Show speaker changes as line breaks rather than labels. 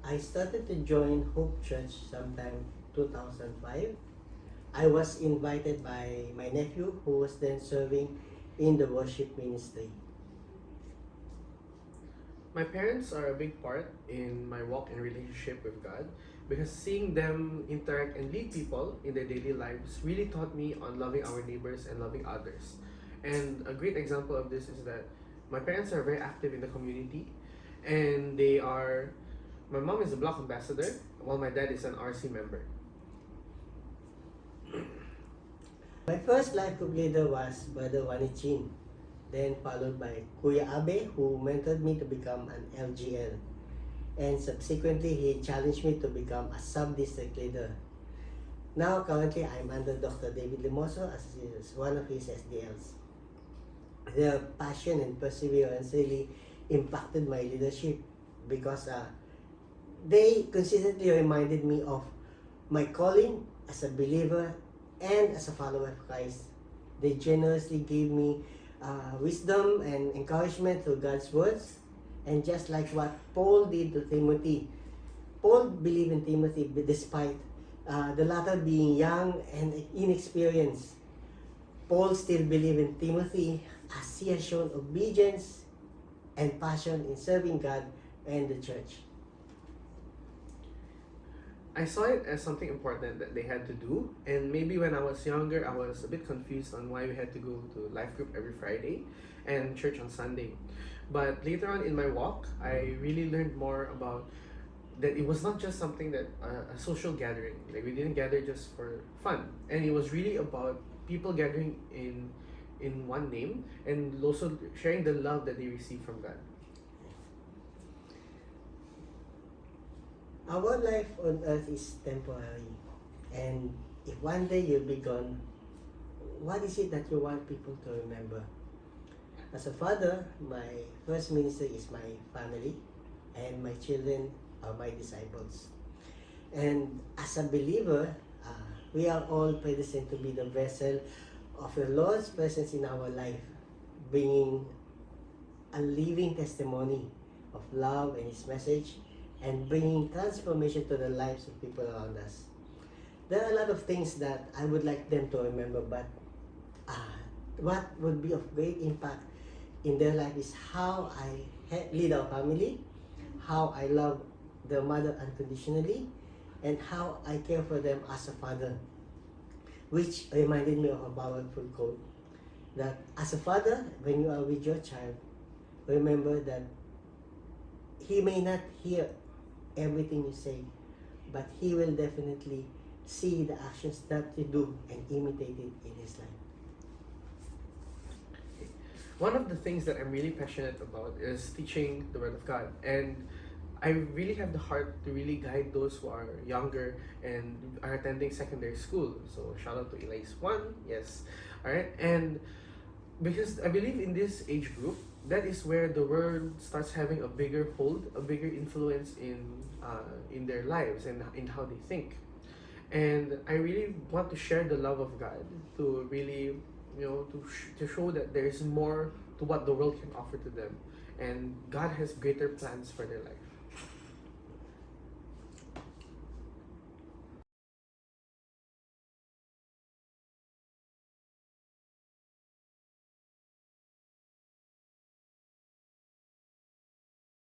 I started to join Hope Church sometime 2005. I was invited by my nephew who was then serving in the worship ministry.
My parents are a big part in my walk and relationship with God because seeing them interact and lead people in their daily lives really taught me on loving our neighbors and loving others. And a great example of this is that my parents are very active in the community and my mom is a block ambassador while my dad is an RC member.
My first life group leader was Brother Wanichin, then followed by Kuya Abe, who mentored me to become an LGL. And subsequently, he challenged me to become a sub-district leader. Now, currently, I'm under Dr. David Limoso as one of his SDLs. Their passion and perseverance really impacted my leadership because they consistently reminded me of my calling as a believer and as a follower of Christ. They generously gave me wisdom and encouragement through God's words. And just like what Paul did to Timothy, Paul believed in Timothy despite the latter being young and inexperienced. Paul still believed in Timothy as he has shown obedience and passion in serving God and the church.
I saw it as something important that they had to do, and maybe when I was younger, I was a bit confused on why we had to go to life group every Friday and church on Sunday. But later on in my walk, I really learned more about that it was not just something that a social gathering. Like we didn't gather just for fun, and it was really about people gathering in one name and also sharing the love that they receive from God.
Our life on earth is temporary, and if one day you'll be gone, what is it that you want people to remember? As a father, my first ministry is my family, and my children are my disciples. And as a believer, we are all predestined to be the vessel of the Lord's presence in our life, bringing a living testimony of love and His message, and bringing transformation to the lives of people around us. There are a lot of things that I would like them to remember, but what would be of great impact in their life is how I lead our family, how I love their mother unconditionally, and how I care for them as a father, which reminded me of a powerful quote that as a father, when you are with your child, remember that he may not hear everything you say, but he will definitely see the actions that you do and imitate it in his life.
One of the things that I'm really passionate about is teaching the Word of God, and I really have the heart to really guide those who are younger and are attending secondary school. So shout out to Elise 1, yes. Alright, and because I believe in this age group, that is where the word starts having a bigger hold, a bigger influence in their lives and in how they think. And I really want to share the love of God to really, to show that there is more to what the world can offer to them, and God has greater plans for their life.